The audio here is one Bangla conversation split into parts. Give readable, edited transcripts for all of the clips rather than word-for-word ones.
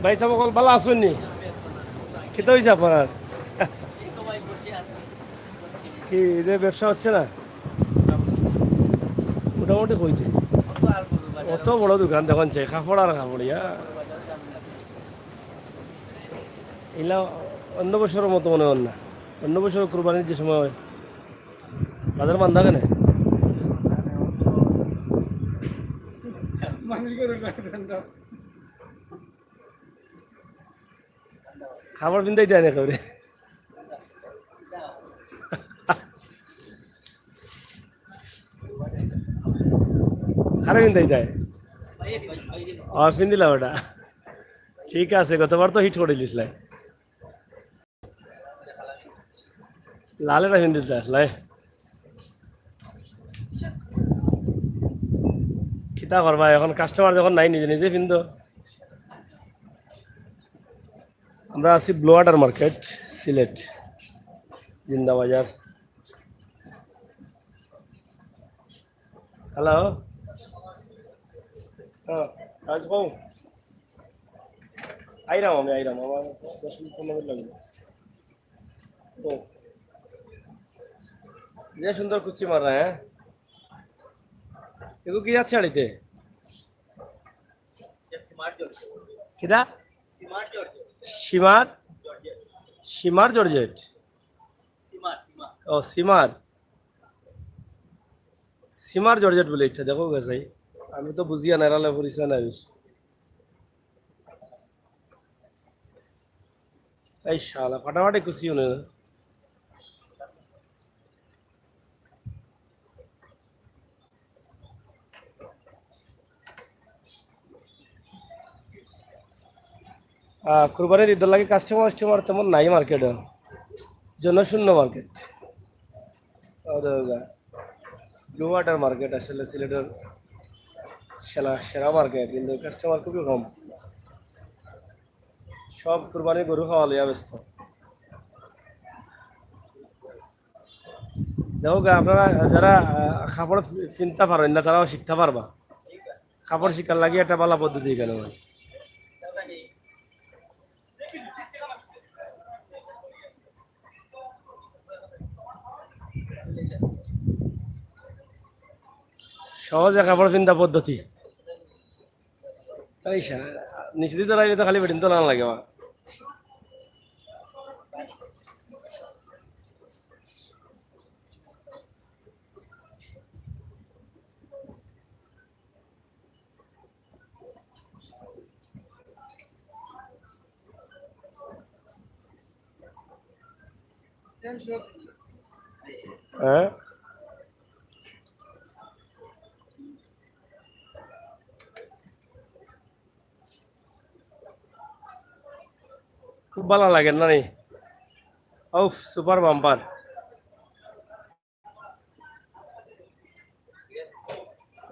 ভাই সাহেব সকল ভালো আসুননি খেতে হয়েছে আপনার কি এদের ব্যবসা হচ্ছে না মোটামুটি হয়েছে অত বড় দোকান দেখুন কাপড় আর কাপড় ইয়া এগুলা অন্য বছরের মতো মনে হন না অন্য বছর কোরবানির যে সময় হয় বাজার মান থাকে না খাবার পিনতেই যায় না কেউরে খারাপ পিনতেই যায় পিন দিলাম ওটা ঠিক আছে গতবার তো হিট করে দিয়েছিলাম লালেটা পিন দিতে আসলে খিতা করবা এখন কাস্টমার যখন নাই নিজে নিজে পিন আমরা আছি ব্লোয়াটার মার্কেট সিলেট জিন্দাবাজার হ্যালো হ্যাঁ আজ কম আইরাম আমি আইরাম আমার 10 মিনিট 15 মিনিট লাগবে তো যে সুন্দর কুচি মার হ্যাঁ এগো কি যাচ্ছে শাড়িতে কিদা সীমার সীমার জর্জেট ও সীমার সীমার জর্জেট বলে এটা দেখো গেছাই আমি তো বুঝিয়া না এরালে পরিচয় নাই এই শালা ফাটাফাটি খুশি হলে কুরবানির ঈদের লাগে কাস্টমার তেমন নাই মার্কেটে জনশূন্য মার্কেট ব্লু ওয়াটার মার্কেট আসলে সিলেটের সেরা মার্কেট কিন্তু কাস্টমার খুবই কম সব কুরবানির গরু খাওয়া লইয়া ব্যস্ত দেখো আপনারা যারা খাবার চিনতে পারেন না তারাও শিখতে পারবা খাবার শিকার লাগে একটা ভালো পদ্ধতি কেন সহজে কাপড় পিন্ধা পদ্ধতি নিচে দিতে লাগলে তো খালি বেটিন তো না লাগে বা হ্যাঁ খুব ভালো লাগে না নি ও সুপার বাম্পার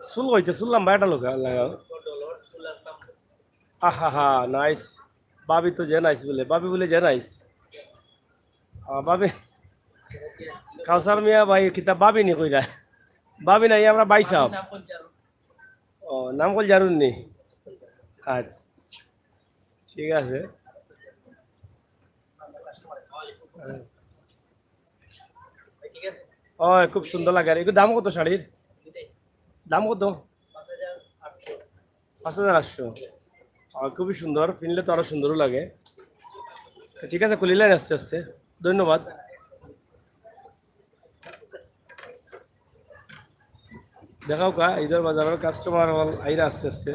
চুল কইতে চুল লম্বা একটা লোক লাগাও আহা হা নাইস বাবি তো যে নাইস বলে যে নাইস বাবি কাউসার মিয়া ভাই কিতাব বাবি নি কইরা বাবি নাই আমরা ভাই সাহেব ও নাম কল জারুন নি আচ্ছা ঠিক আছে ও খুব সুন্দর লাগে আর এগুলো দাম কত শাড়ির দাম কত 5800 খুবই সুন্দর কিনলে তো আরো সুন্দরও লাগে ঠিক আছে খুলিলেন আস্তে আস্তে ধন্যবাদ দেখাও কা ঈদের বাজারের কাস্টমার আইরা আস্তে আস্তে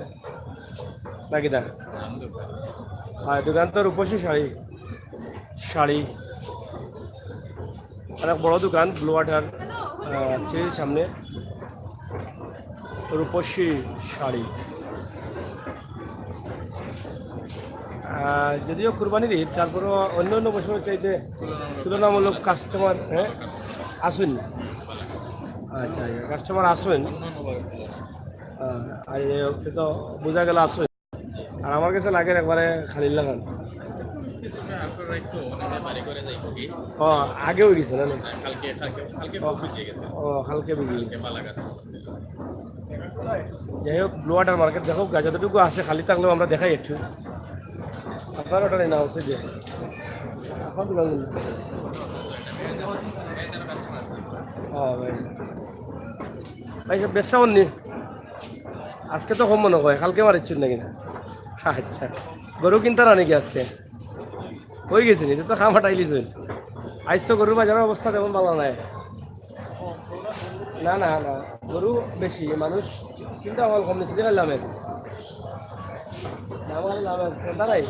নাকি দেখ হ্যাঁ দোকান তো রূপসী শাড়ি অনেক বড় দোকান ব্লু ওয়াটার আছে সামনে রূপসী শাড়ি যদিও কুরবানির ঈদ তারপরেও অন্য অন্য বছরের চাইতে তুলনামূলক কাস্টমার হ্যাঁ আসুন আচ্ছা কাস্টমার আসুন আর তো বোঝা গেল আসুন আর আমার কাছে লাগে একবারে খালি লাগান ও আগেও গেছে না ও কালকে বুঝে গেছে যাই হোক ব্লু ওয়াটার মার্কেট দেখো যতটুকু আছে খালি থাকলেও আমরা দেখাই একটু আপনার ওটা না হচ্ছে যে আপনার দোকান হ্যাঁ ভাই ভাই সব ব্যবসা করনি আজকে তো কম মনে হয় কালকে মারিচ্ছুন নাকি না আচ্ছা গরু কিনতে না নাকি আজকে হয়ে গেছে নি তো খামার টাইলিস আজ তো গরুর বাজারের অবস্থা তেমন ভালো নাই না না না গরু বেশি মানুষ কিন্তু আমার কম নিচ্ছে লাভের লাভের দাঁড়াই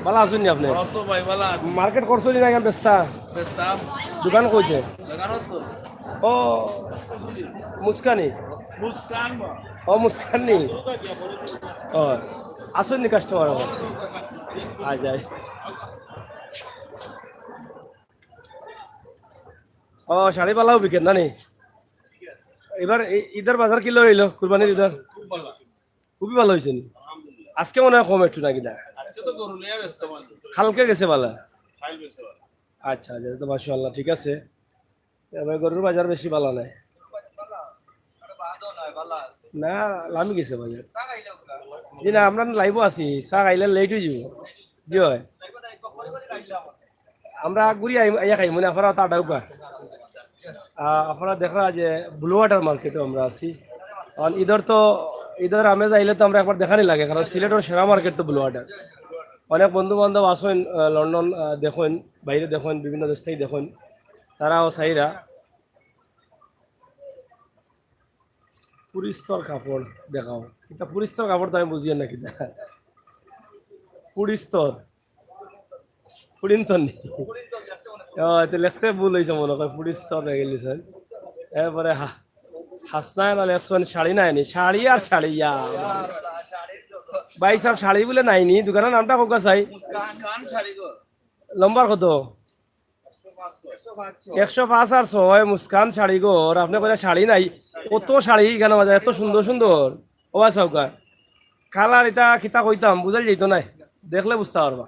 ভালো আছেন নি আপনি মার্কেট করছো নি না এখান বেস্তা দোকান কইছে ও মুস্কানি ও মুস্কানি ও আসুন নি কাস্টমার আ যায় ও শাড়ি পালাও বিকেট না নি এবার ঈদের বাজার কিলো হইলো কুরবানির ঈদের খুবই ভালো হয়েছে আজকে মনে হয় কম একটু নাকি না কালকে গেছে ভালো আচ্ছা আচ্ছা তো মাশাআল্লাহ ঠিক আছে এবার গরুর বাজার বেশি ভালো নাই না লামি গেছে বাজার জি না আমরা লাইভ আছি চা খাইলে লেট হয়ে যাব জি হয় আমরা ঘুরি আইয়া খাই মানে আপনারা তাড়াও কা আপনারা দেখা যে ব্লু ওয়াটার মার্কেটে আমরা আছি কারণ ঈদের আমেজ আইলে তো আমরা একবার দেখানি লাগে কারণ সিলেটের সেরা মার্কেট তো ব্লু ওয়াটার অনেক বন্ধু বান্ধব আসেন লন্ডন দেখেন বাইরে দেখেন বিভিন্ন দেশ থেকে দেখেন তারাও চাইরা পুরিস্তর কাপড় দেখাও এটা পুরিস্তর কাপড় তো আমি বুঝি না কিনা পুরিস্তর পুরিন্তন এটা লিখতে ভুল হয়েছে মনে হয় পুরিস্তর রেখে গেছেন এরপরে হাসনায় না লেখছেন শাড়ি নাইনি শাড়ি আর শাড়ি ভাই সব শাড়ি বলে নাইনি দোকানের নামটা কোকা চাই লম্বার কত 105 আর 6 মুস্কান শাড়ি ঘর আপনি বলে শাড়ি নাই কত শাড়ি কেন বাজার এত সুন্দর সুন্দর ও চৌকা কালার এটা কিতা কইতাম বুঝাই যেত নাই দেখলে বুঝতে পারবা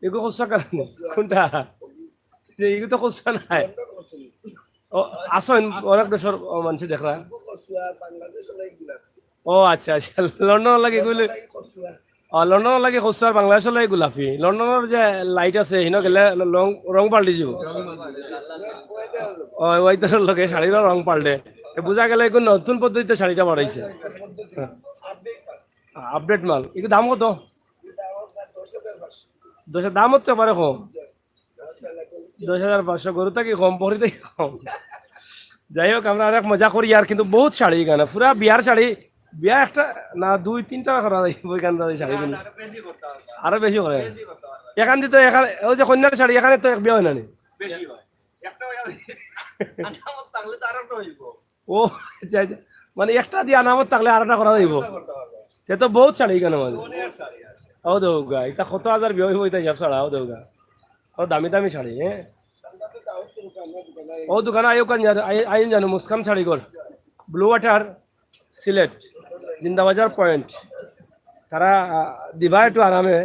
এগুলো খুচরা কালার কোনটা এগুলো তো খুচরা নাই ও আসেন অনেক দেশের মানুষ দেখরা ও আচ্ছা আচ্ছা লন্ডনের লাগে এগুলো লন্ডনের লাগে খুচরা বাংলাদেশের লাগে গোলাপি লন্ডনের যে লাইট আছে হিন গেলে রং পাল্টি যাব ওইটার লগে শাড়ির রং পাল্টে বোঝা গেলে এগুলো নতুন পদ্ধতিতে শাড়িটা বাড়াইছে আপডেট মাল এগুলো দাম কত 10,000 দাম হতে পারে কম 10,500 গরু থেকে কম পরি থেকে কম যাই হোক আমরা অনেক মজা করি আর কিন্তু বহুত শাড়ি এখানে পুরা বিয়ার শাড়ি বিয়া একটা না 2-3টা করা যায় ওইখান শাড়ি কিনে আরো বেশি করে এখান দিতে এখানে ওই যে কন্যার শাড়ি এখানে তো এক বিয়া হয় না ও আচ্ছা আচ্ছা মানে একটা দিয়ে আনামত থাকলে আরেকটা করা যাইব সে তো বহুত শাড়ি এখানে মানে ও দেউগা এটা কত হাজার বিয়া হইব এটা ছাড়া ও দেউগা ও দামি দামি শাড়ি হ্যাঁ ও দোকানে আইন জানো মুস্কান শাড়ি ঘর blue water Sylhet Zindabazar point তারা দিবা একটু আরামে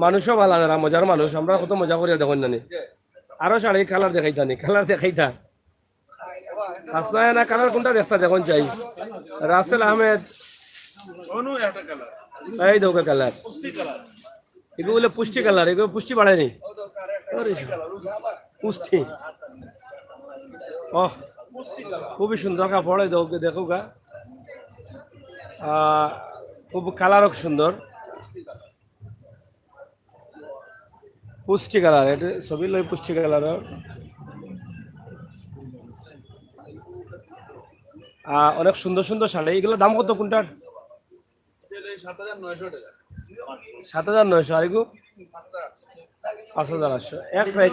মানুষও ভালো যারা মজার মানুষ আমরা কত মজা করিয়া দেখুন জানি আরো শাড়ি কালার দেখাইতা হাসনায় না কালার কোনটা দেখতা দেখুন চাই রাসেল আহমেদ এই দৌকা কালার এগুলো বলে পুষ্টি কালার এগুলো পুষ্টি বাড়ায়নি পুষ্টি ও খুবই সুন্দর কাপড় দেখো গা খুব কালারও সুন্দর পুষ্টি কালার এটা ছবি লই পুষ্টি কালার অনেক সুন্দর সুন্দর শাড়ি এগুলো দাম কত কোনটার 7,900 আর এগুলো 5,800 এক প্রাইস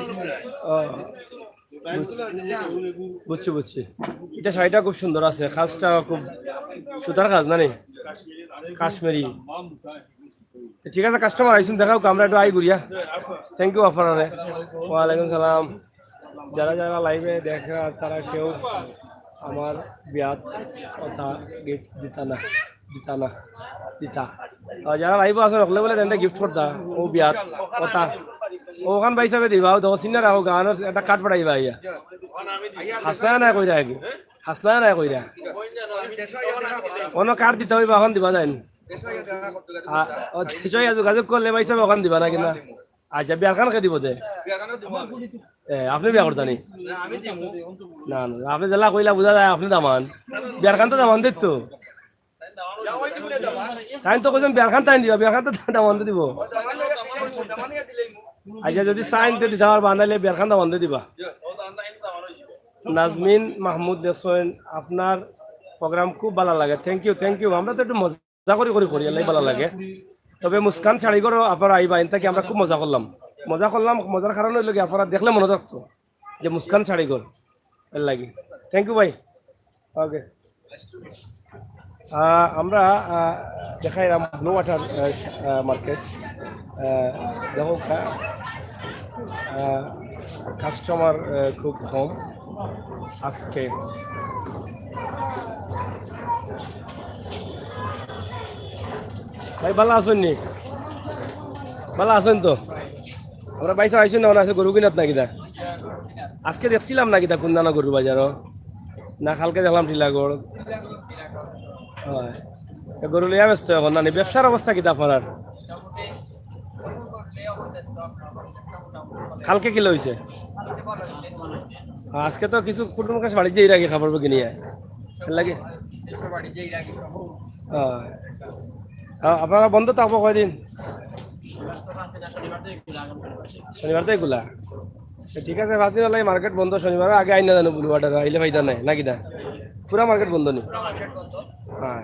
বুঝছি এটা শাড়িটা খুব সুন্দর আছে কাজটা খুব সুতার কাজ না নি কাশ্মীরি ঠিক আছে কাস্টমার আইসুন দেখাও আমরা একটু আই ঘুরিয়া থ্যাংক ইউ আপনারে ওয়ালাইকুম সালাম যারা যারা লাইভে দেখা তারা কেউ আমার বিয়াত কথা গিফট দিতা যারা লাইভ আছে রকলে বলে গিফট করতা ও বিয়াত কথা ওখান ভাই সাহেব দিবা দশ সিন রাখো গানের একটা কাঠ পাঠাইবা ইয়া হাসনা না কইরা কি হাসনা না কইরা অন্য কাঠ দিতে হইবা এখন দিবা যাইন যোগাযোগ করলে ভাই সাহেব ওখান দিবা না কিনা আচ্ছা বিয়ার খান কে দিব দে আপনি বিয়া করতানি না না আপনি জেলা কইলা বুঝা যায় আপনি দামান বিয়ার খান তো দামান দিত তো তাই তো কৈছেন বিয়ার খান তাই দিবা বিয়ার খান তো দামান দিব আচ্ছা যদি সাইন তো দিতে পারবা নাইলে বিয়ার খান দামান দিবা নাজমিন মাহমুদ দেখছেন আপনার প্রোগ্রাম খুব ভালো লাগে থ্যাংক ইউ আমরা তো একটু মজা করি এলাই ভালো লাগে তবে মুস্কান শাড়িঘরও আপনারা আইবা এন থেকে আমরা খুব মজা করলাম মজার কারণ হইল কি আপনারা দেখলে মনে রাখতো যে মুস্কান শাড়িঘর এর লাগি থ্যাংক ইউ ভাই ওকে আমরা দেখাইলাম ব্লু ওয়াটার মার্কেট দেখো কাস্টমার খুব কম আজকে ভাই ভালো আছেন নি ভালো আছেন তো আমরা বাইসা আইসুন না আছে গরু কিনাত নাকি দা আজকে দেখছিলাম নাকি দা কুন্দানা গরু বাজারও না কালকে দেখলাম টিলাগড় হয় গরু লিয়া ব্যস্ত এখন না ব্যবসার অবস্থা কিতা আপনার কালকে কি লইছে আজকে তো কিছু কুটুম কাছে বাড়ি যেই রাখি খাবার কিনিয়ে লাগে আপনারা বন্ধ থাকবো কয়দিন শনিবার তো এগুলা ঠিক আছে 5 দিন হলে মার্কেট বন্ধ শনিবার আগে আইনা জানো ব্লু ওয়াটার আইলে ফাইদা নাই নাকি না পুরা মার্কেট বন্ধ নি হ্যাঁ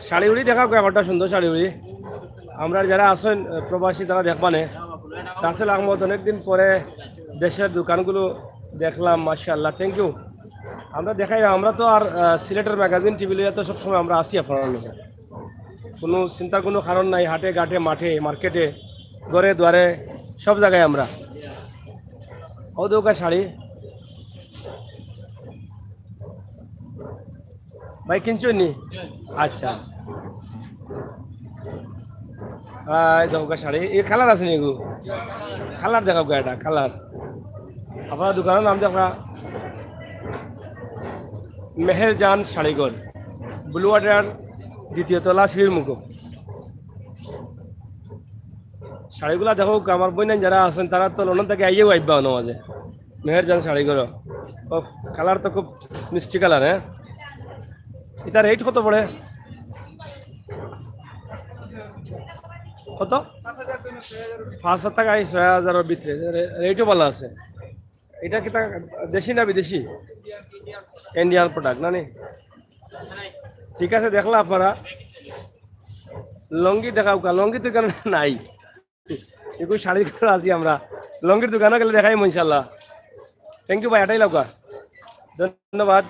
শাড়িগুড়ি দেখা কয়েকটা সুন্দর শাড়িগুড়ি আমরা যারা আছেন প্রবাসী তারা দেখবানে রাসেল আহমদ অনেকদিন পরে দেশের দোকানগুলো দেখলাম মাশাআল্লাহ থ্যাংক ইউ আমরা দেখাই আমরা তো আর সিলেটের ম্যাগাজিন টিভি লিয়ে তো সবসময় আমরা আসি আপনার লোকে কোনো চিন্তার কোনো কারণ নাই হাটে ঘাটে মাঠে মার্কেটে ঘরে দুয়ারে সব জায়গায় আমরা ও দৌকা শাড়ি ভাই কিনছো নি আচ্ছা দৌকা শাড়ি এই কালার আছে নি এগু কালার দেখাও এটা কালার আপনার দোকানের নাম দেখা মেহেরজান শাড়িঘর ব্লু ওয়াটার দ্বিতীয় তলা সিঁড়ির মুখো শাড়িগুলা দেখো আমার বইনান যারা আছেন তারা তো লন্ডন থেকে আইয়েও আইবা মাঝে মেহেরজান শাড়িঘর ও কালার তো খুব মিষ্টি কালার হ্যাঁ এটা রেট কত পড়ে কত 5,000 টাকা 6,000 ভিতরে রেটও ভালো আছে এটা কি দেশি না বিদেশি ইন্ডিয়ান প্রোডাক্ট না নি ঠিক আছে দেখলা আপনারা লঙ্গি দেখাও লঙ্গি তো কেন নাই এগুলো শাড়ি করে আছি আমরা লঙ্গির দোকানে গেলে দেখাই ইনশাল্লাহ থ্যাংক ইউ ভাই এটাই লাগা ধন্যবাদ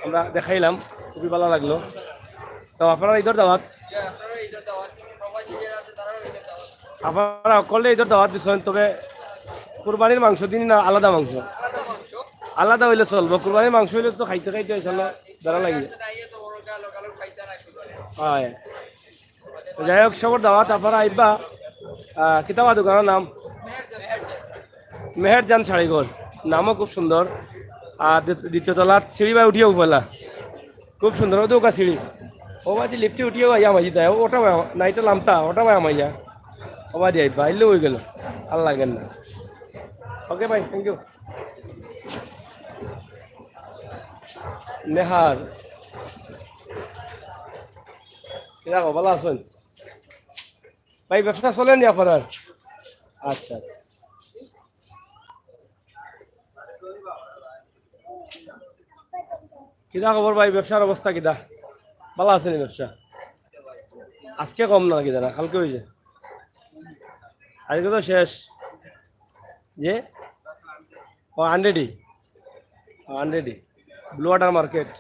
আমরা দেখাইলাম খুবই ভালো লাগলো তো আপনারা ঈদের দাওয়াত আপনারা করলে ঈদের দাওয়াত দিচ্ছেন তবে কুরবানির মাংস দিন না আলাদা মাংস আলাদা হইলে চলবো কুরবানির মাংস হইলে তো খাইতে ইনশাল্লাহ দাঁড়া লাগে হয় যাই হোক সবর দাওয়াত আপনারা আইবা কিতাবা দোকানের নাম মেহেরজান শাড়িঘর নামও খুব সুন্দর আর দ্বিতীয় তলা সিঁড়ি বা উঠিয়েও ফেলা খুব সুন্দর ও দৌকা সিঁড়ি ও মাঝে লিফটে উঠিয়েও আইয়া মাঝি দেয় ওটা নাইটা নামতা ওটা ভাই আমাইয়া ও মাঝে আইবা আইলে হয়ে গেল আর লাগেন না ওকে ভাই থ্যাংক ইউ নেহার দেখো ভালো আছেন ভাই ব্যবসা চলেন নি আপনার আচ্ছা কিদা খবর ভাই ব্যবসার অবস্থা কিদা ভালো আছেন ব্যবসা আজকে কম না কিদা না কালকে হয়েছে আজকে তো শেষ যে ও 100 ব্লু ওয়াটার মার্কেট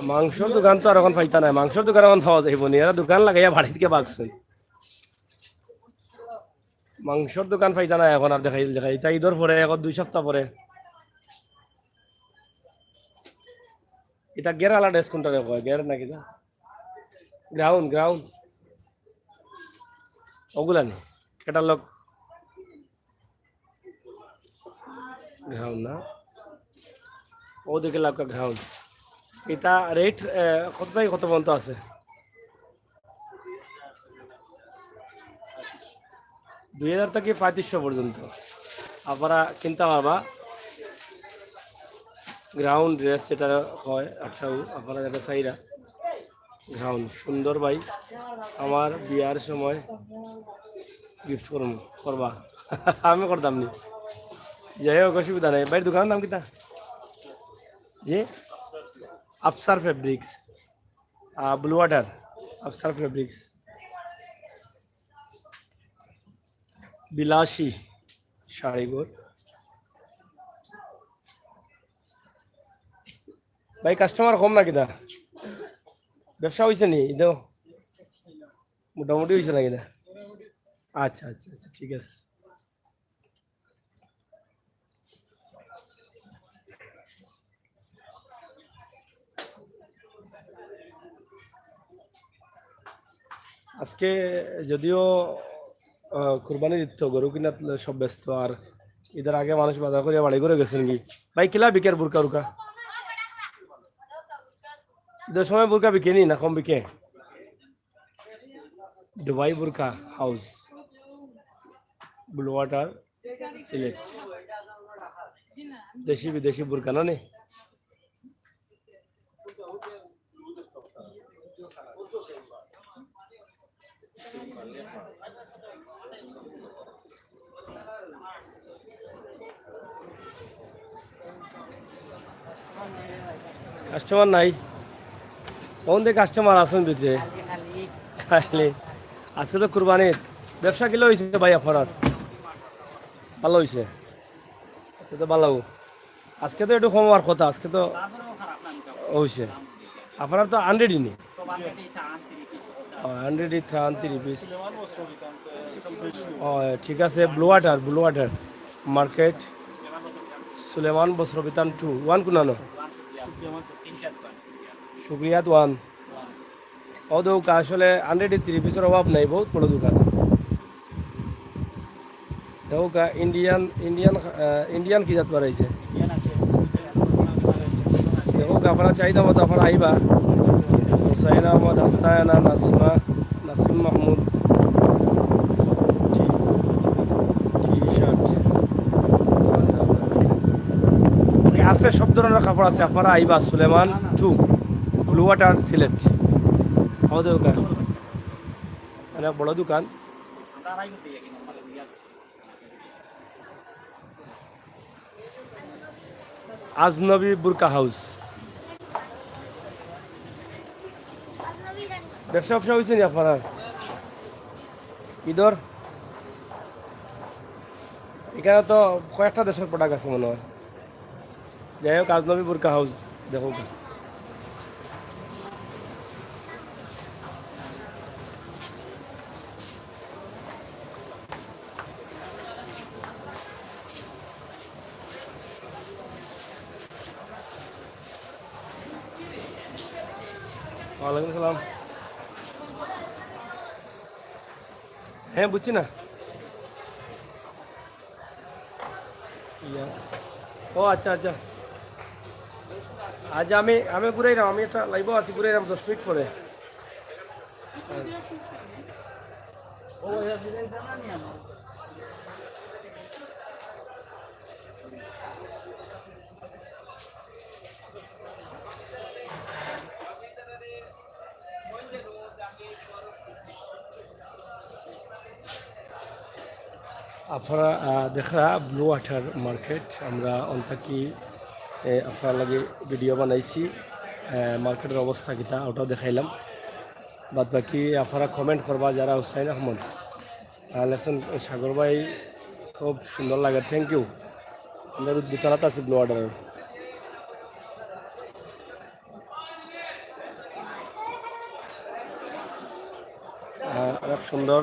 মাংসর দোকান তো আর এখন পাইতা নাই মাংসর দোকান এখন পাওয়া যাইব নি এরা দোকান লাগাইয়া বাড়ি থেকে বাগছেন মাংসর দোকান পাইতা না এখন আর দেখাই দেখাই এটা ঈদর পরে এখন 2 সপ্তাহ পরে এটা গেরালা ড্রেস কোনটা কয় গের নাকি যা গ্রাউন্ড গ্রাউন্ড ওগুলা নি ক্যাটালগ গ্রাউন্ড না ও দেখে লাভ গ্রাউন্ড এটা রেট কত থেকে কত পর্যন্ত আছে 2000 থেকে 3500 পর্যন্ত আপনারা কিনতে পারবা গ্রাউন্ড ড্রেস যেটা হয় একটা আপনারা যেটা চাইরা গ্রাউন্ড সুন্দর ভাই আমার বিয়ার সময় গিফট করবা আমি করতাম নি যাই হোক অসুবিধা নেই ভাই দোকানের নাম কিতা জি Afsar fabrics blue water Afsar fabrics Bilasi Sharighor ভাই কাস্টমার কম না কিনা ব্যবসা হয়েছে নি ইদো মোটামুটি হয়েছে না কিনা আচ্ছা আচ্ছা আচ্ছা ঠিক আছে আজকে যদিও কুরবানির ঈদ তো গরু কিনা সব ব্যস্ত আর ঈদের আগে মানুষ বাজার করে বাড়ি করে গেছেন কি ভাই কিলা বিকের বুরকা উরকা ঈদের সময় বুরকা বিকে নি না কম বিকে দুবাই বুরকা হাউস ব্লু ওয়াটার সিলেট দেশি বিদেশি বুরকা না নে কাস্টমার নাই কোন দিকে কাস্টমার আসুন ভিতরে খালি আজকে তো কুরবানির ব্যবসা কিলো হয়েছে ভাই আপনার ভালো হয়েছে তো ভালো আজকে তো একটু কম হওয়ার কথা আজকে তো হয়েছে আপনার তো 100 নি 100 30 ও ঠিক আছে ব্লু ওয়াটার মার্কেট সুলেমান বস্ত্রবিতান 1 কুনানো শুক্রিয়াত 1 ও দোকান আসলে 130 পিসের অভাব নাই বহুত বড় দোকান দোকা ইন্ডিয়ান ইন্ডিয়ান ইন্ডিয়ান কি জাত বাড়াইছে দেখো আপনারা চাহিদা মতো আপনারা আইবা হুসাইন আহমদ আস্তায়না নাসিম মাহমুদ টি শার্ট আছে সব ধরনের কাপড় আছে আপনারা আইবা সুলেমান 2 ব্লু ওয়াটার সিলেট আমাদের দোকান অনেক বড় দোকান আজনবী বুরকা হাউস ব্যবসা হয়েছে নি আপনার ঈদর এখানে তো কয়েকটা দেশের প্রোডাক্ট আছে মনে হয় যাই হোক আজনবী বুরকা হাউস দেখো ওয়ালাইকুম সালাম হ্যাঁ বুঝছি না ও আচ্ছা আচ্ছা আজ আমি ঘুরাইলাম আমি একটা লাইভ আছি ঘুরাইলাম 10 মিনিট পরে আপনারা দেখা ব্লু ওয়াটার মার্কেট আমরা অন্তাকি আপনার লাগে ভিডিও বানাইছি মার্কেটের অবস্থা কিতা ওটাও দেখাইলাম বাদ বাকি আপনারা কমেন্ট করবা যারা হুসাইন আহমদ লেসন সাগর ভাই খুব সুন্দর লাগে থ্যাংক ইউ আমাদের দুতলাতে আছে ব্লু ওয়াটারের অনেক সুন্দর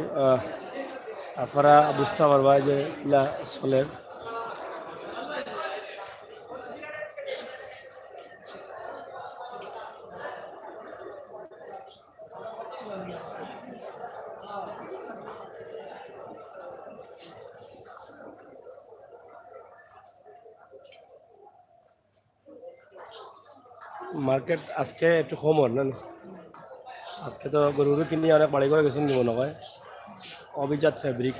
আপনারা বুঝতে পারবা যে ইলা চলে। মার্কেট আজকে একটু কম হয় না, আজকে তো গরুরও কিনে অনেক বাড়ি করে গেছেন দিব নয়। অভিজাত ফেব্রিক,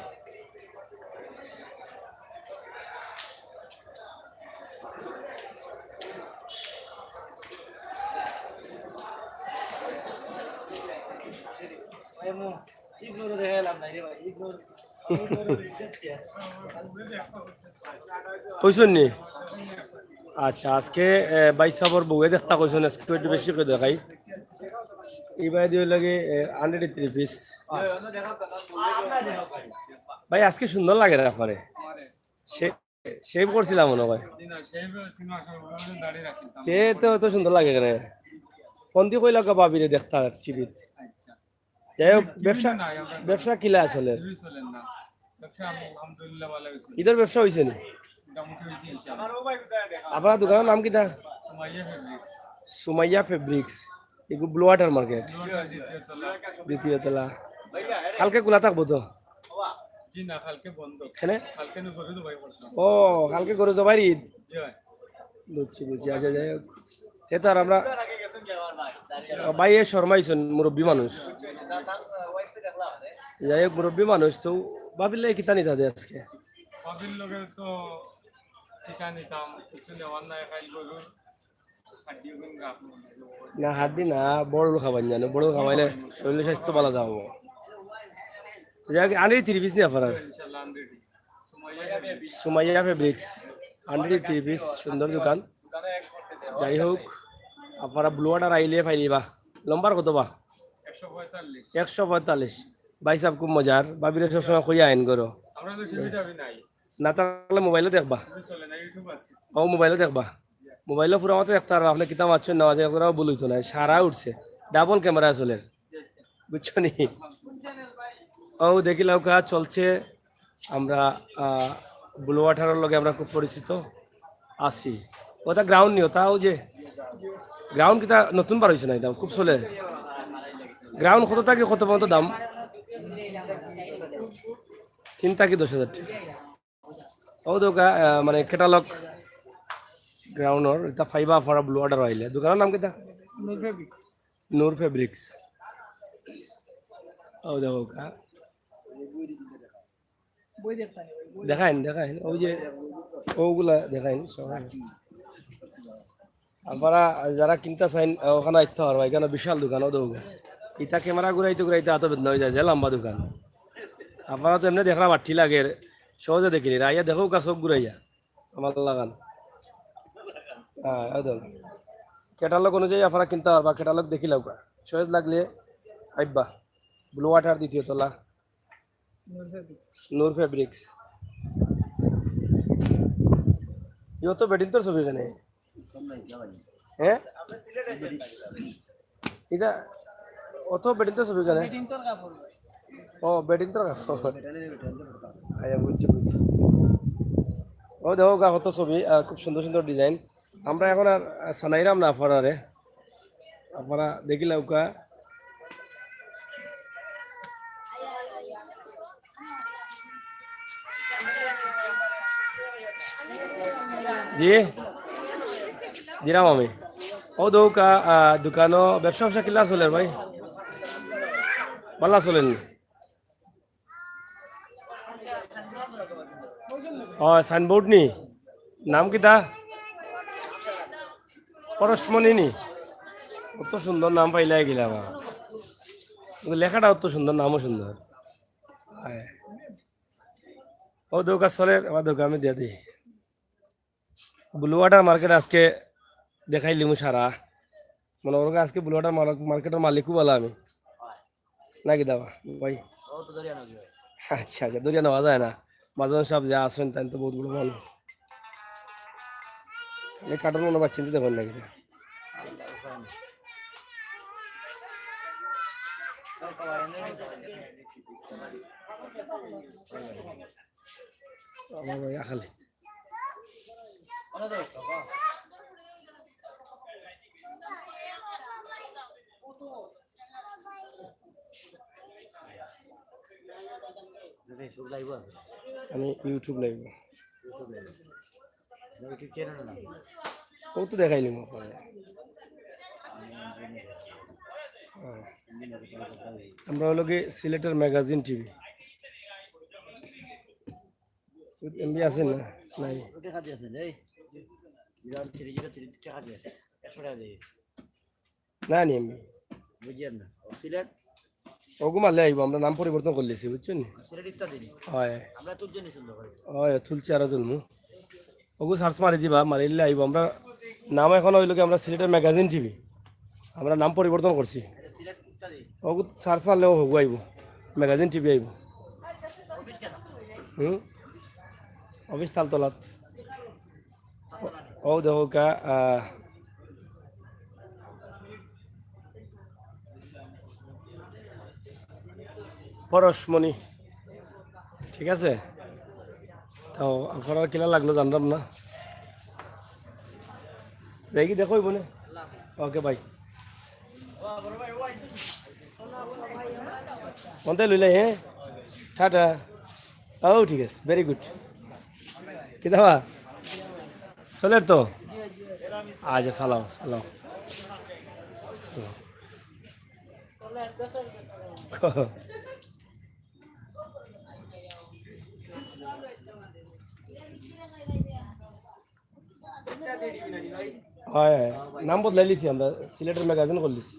কইসুন নি? আচ্ছা, আজকে বাইশ সাবর বউয়ে দেখতা কইসুন, আজকে একটু বেশি করে দেখাই। এইবার দিয়ে লাগে 103 পিস। ভাই আজকে সুন্দর লাগে না আপনারে? শেভ করছিলাম মনে হয়, সে তো এত সুন্দর লাগে কেন? ফোন দিয়ে কইলা বাবিরে দেখতা টিভিত। যাই হোক, ব্যবসা ব্যবসা কিলা আসলে ঈদের ব্যবসা হয়েছে নি? আপনার দোকানের নাম কিটা? সুমাইয়া ফেব্রিক্স, এগুলো ব্লু ওয়াটার মার্কেট, দ্বিতীয় তলা। কালকে খোলা থাকবো তো? ও, কালকে গরু জবাই ঈদ। বুঝছি বুঝছি। আচ্ছা, যাই হোক, সে তো আর আমরা ভাই এ শর্মাইছেন, মুরব্বী মানুষ। যাই হোক, মুরব্বী মানুষ তো ভাবিলে কিতা নিতা দে আজকে। না হাড্ডি না, বড় খাবার জানো, বড় খাওয়াইলে শরীরের স্বাস্থ্য ভালো যাবো। যাই হোক, 103 পিস নি আপনার? সুমাইয়া ফেব্রিক্স 103 পিস, সুন্দর দোকান। যাই হোক, আপনারা ব্লু ওয়াটার আইলে পাইলিবা। লম্বার কত বা? 145। ভাই সাহেব খুব মজার, ভাবিরে সবসময় কইয়া আইন করো না, তাহলে মোবাইলে দেখবা। ও মোবাইলে দেখবা, মোবাইলে পুরো মতো দেখতে পারবা। আপনি কিতাব আছেন না, একজোড়াও ভুল হইতো না, সারা উঠছে, ডাবল ক্যামেরা আসলে, বুঝছো নি? ও দেখিলাম কাজ চলছে। আমরা ব্লু ওয়াটারের লগে আমরা খুব পরিচিত আছি। ওটা গ্রাউন্ড নি, ওটাও যে গ্রাউন্ড কিতা নতুন বার হয়েছে না, দাম খুব চলে। গ্রাউন্ড কত টাকা কত পর্যন্ত দাম? 3 থেকে 10,000 টাকা। ও দোকা মানে ক্যাটালগ গ্রাউন্ডর এটা ফাইবা ফরা ব্লু ওয়াটার আইলে। দোকানের নাম কিতা? নূর ফেব্রিক্স। ও দেখো দেখাইন দেখাইন, ওই যে ওগুলা দেখাইন সবাই। আপনারা যারা কিনতে চাইন ওখানে আইতে পারবা, এখানে বিশাল দোকান। ও দেখো ইটা ক্যামেরা ঘুরাইতে ঘুরাইতে এত বেদনা হয়ে যায়, যে লম্বা দোকান। আপনারা তো এমনি দেখলাম আঠি লাগে, সহজে দেখিনি রাইয়া দেখো কা চোখ ঘুরাইয়া আমার লাগান। হ্যাঁ, ক্যাটালগ অনুযায়ী আপনারা কিনতে পারবা, ক্যাটালগ দেখিলাম কা সহজ লাগলে আইবা। ব্লু ওয়াটার দ্বিতীয় তলা, নূর ফেব্রিক্স। ইও তো বেডিং তোর ছবি কেন? হ্যাঁ, এটা অত বেডিং তোর ছবি কেন? ও বেডিং তোর কাপড়। আচ্ছা, বুঝছি বুঝছি। ও দেখো গা কত ছবি, খুব সুন্দর সুন্দর ডিজাইন। আমরা এখন আর সানাইরাম না আপনারে, আপনারা দেখিলাম কা। জি দিলাম আমি। ও দৌকা দোকানও ব্যবসা ব্যবসা কিলা চলে ভাই? ভালো চলেন? ও সাইনবোর্ড নি, নাম কিতা? পরশমণি নি? অত সুন্দর নাম পাইলাই গেলাম। লেখাটা অত সুন্দর, নামও সুন্দর। ও দৌকা চলে, আমার দৌকা আমি দিয়ে দিই। ব্লু ওয়াটার মার্কেট আজকে দেখাইলিমু সারা, মনে করো আজকে ব্লু ওয়াটার মার্কেটের মালিকও বলা আমি নাকি দাবা ভাই? আচ্ছা আচ্ছা, দরিয়া নেওয়া যায় না, মাঝে সব যা আসেন তাই তো বহুত বড় মানুষ। কার্টুন মনে পাচ্ছেন দেখুন নাকি? আমার ভাই আখালি ফেসবুক লাইভ আছে, আমি ইউটিউব লাইভ ইউটিউব লাইভ আছে, ইউটিউব চ্যানেল না। ও তো দেখাইলি পরে আমরা হলো কি সিলেটের ম্যাগাজিন টিভি এমবি আছে না নাই টাকা দিয়েছেন এই 030 টাকা দিয়েছে, 100 টাকা দিয়েছে, না নি এমবি বুঝছেন না? ও সিলেট, ওগু মারলে আইব আমরা নাম পরিবর্তন করলেছি বুঝছেন সিলেট ইত্যাদি হয় আমরা তোর জন্য সুন্দর করে হয় তুলছি আরো তুলমু ওগু সার্চ মারি দিবা মারিলে আইব আমরা নাম এখন হইল কি আমরা সিলেটের ম্যাগাজিন টিভি আমরা নাম পরিবর্তন করছি সিলেট ইত্যাদি ওগু সার্চ মারলেও হবু আইব ম্যাগাজিন টিভি আইব অফিস কেন অফিস তালতলাত ও দেখো কা পরশমণি ঠিক আছে তো আপনার কিনা লাগলো জানলাম না দেখি দেখো বলে ওকে বাই মনতে লইলে হ্যাঁ টাটা ও ঠিক আছে ভেরি গুড কি দাবা চলের তো আচ্ছা সালাম সালাম হয় হয় নাম বদলাই লিছি আমরা সিলেটের ম্যাগাজিন করলিছি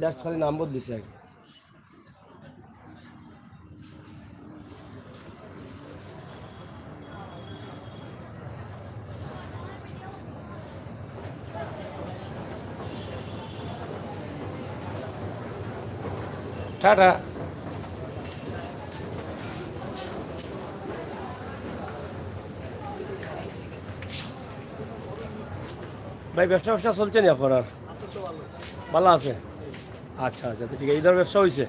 জাস্ট খালি নাম বদলিছি আগে টাটা ভাই ব্যবসা ব্যবসা চলছে না আপনার আর ভালো আছে আচ্ছা আচ্ছা তো ঠিক আছে ইধার ব্যবসা হয়েছে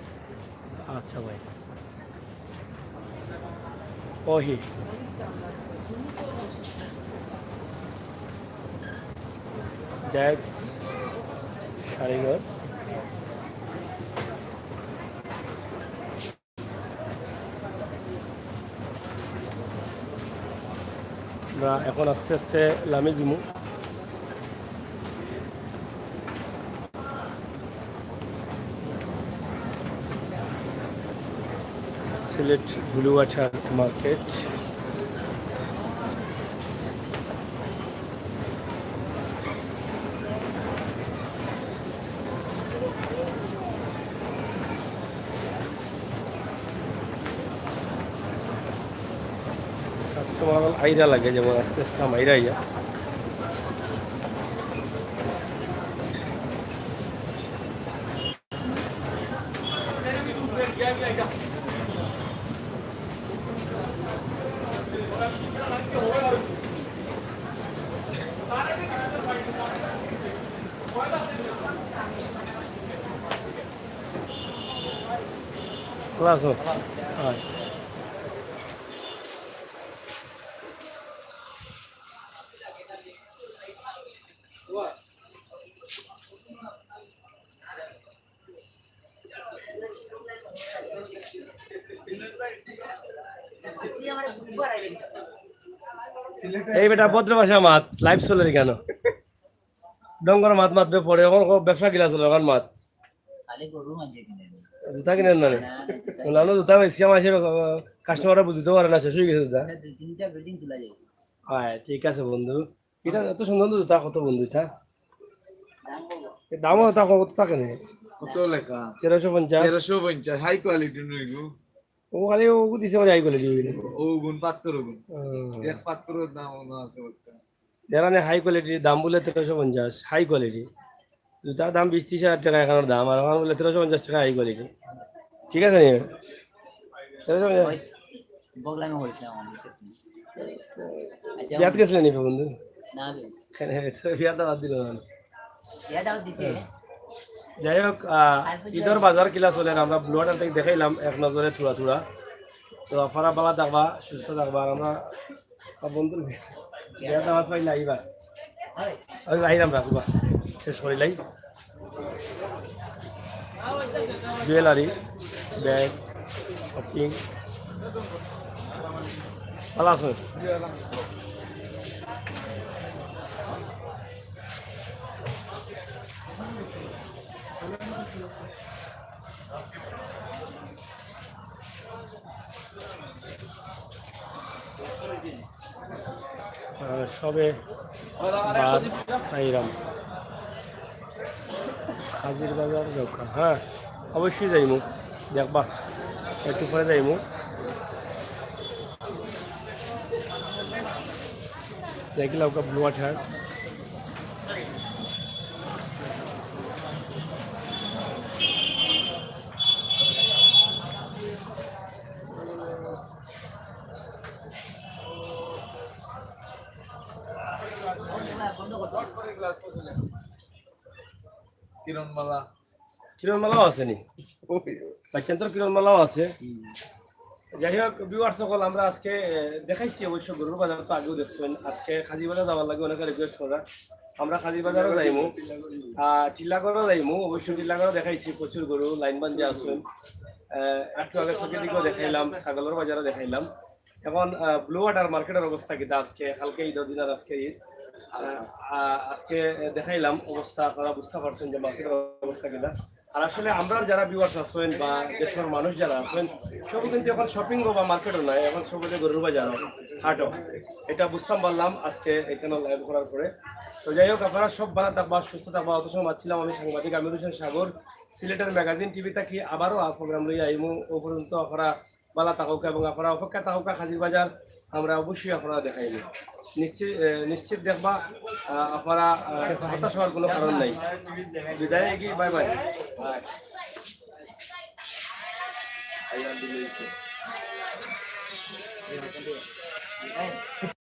আচ্ছা ভাই ওহি জ্যাক্স শাড়িঘর আমরা এখন আস্তে আস্তে লামে জুমু Sylhet blue water market customer আইরা লাগে যেমন আস্তে আস্তে আইরা আইয়া ক্লাস হয় এই বেটা ভদ্র ভাষা মাত লাইভ চলে কেন ডঙ্গর মাত মাতবে পরে এখন ব্যবসা গিলা চলে এখন মাত জুতা কিনেন না নানো জুতা বেশি আমার কাস্টমাররা বুঝতে পারে না শেষ হয়ে গেছে জুতা হ্যাঁ ঠিক আছে বন্ধু এটা এত সুন্দর জুতা কত বন্ধু এটা দামও তা কত থাকে না কত লেখা 1350 1350 হাই কোয়ালিটি নইগো ও খালি ও দিছে মানে হাই কোয়ালিটি ও গুণ পাত্র গুণ এক পাত্রের দাম না আছে ওটা যারা হাই কোয়ালিটি দাম বলে 1350 হাই কোয়ালিটি জুতার দাম 20-30 হাজার টাকা এখানের দাম আর এখন বলে 1350 টাকা হাই কোয়ালিটি ঠিক আছে নি 1350 বিয়াত গেছিলেন নি বন্ধু না বিয়াটা বাদ দিল যাই হোক ঈদের বাজার কিলা চলে আমরা ব্লুয়াটার থেকে দেখাইলাম এক নজরে থুড়া থুড়া। তো আপনারা বালা থাকবা, সুস্থ থাকবা। আর আমরা বন্ধুর বিয়া দাওয়াত পাইলে আইবা, আমি আইলাম রাখবা শেষ করিলাই। জুয়েলারি, ব্যাগ, শপিং, ভালো আছেন? সবে সাইরাম হাজির বাজার দোকান, হ্যাঁ অবশ্যই যাইমু, দেখবা একটু পরে যাইমু। দেখলাম ওকে ব্লু ওয়াটার, কিরণমালা কিরণমালাও আছে নি? বাচ্চান্তর কিরণমালাও আছে। যাই হোক ভিউয়ার্স সকল, আমরা আজকে দেখাইছি অবশ্য গরুর বাজার তো আগেও দেখছেন। আজকে খাজি বাজার যাওয়ার লাগে অনেকে রিকোয়েস্ট করা, আমরা খাজি বাজারও যাইমু, টিলাগড়ও যাইমু। অবশ্য টিলাগড়ও দেখাইছি, প্রচুর গরু লাইন বান্ধে আসুন। একটু আগে চকের দিকেও দেখাইলাম, ছাগলের বাজারও দেখাইলাম। এখন ব্লু ওয়াটার মার্কেটের অবস্থা কিতা আজকে, কালকে ঈদের দিন আর আজকে ঈদ। আজকে দেখাইলাম অবস্থা, আপনারা বুঝতে পারছেন যে মার্কেটের অবস্থা কিনা। আর আসলে আমরা যারা ভিউয়ার্স আছেন বা দেশের মানুষ যারা আছেন, সব কিন্তু এখন শপিং বা মার্কেটও নয়, এখন সবাই গরুর বাজার হাটও। এটা বুঝতাম পারলাম আজকে এখানে লাইভ করার পরে। তো যাই হোক, আপনারা সব ভালো থাকবা, সুস্থ থাকবা। অত সময় ছিলাম আমি সাংবাদিক আমির হোসেন সাগর, সিলেটের ম্যাগাজিন টিভি থাকি। আবারও প্রোগ্রাম লইয়া আইমু। ও পর্যন্ত আপনারা বালা থাকুক এবং আপনারা অপেক্ষা থাকুক খাজির বাজার। আমরা অবশ্যই আপনারা দেখাইব, নিশ্চিত দেখবা। আপনারা হতাশ হওয়ার কোনো কারণ নাই। বিদায় কি, বাই বাই।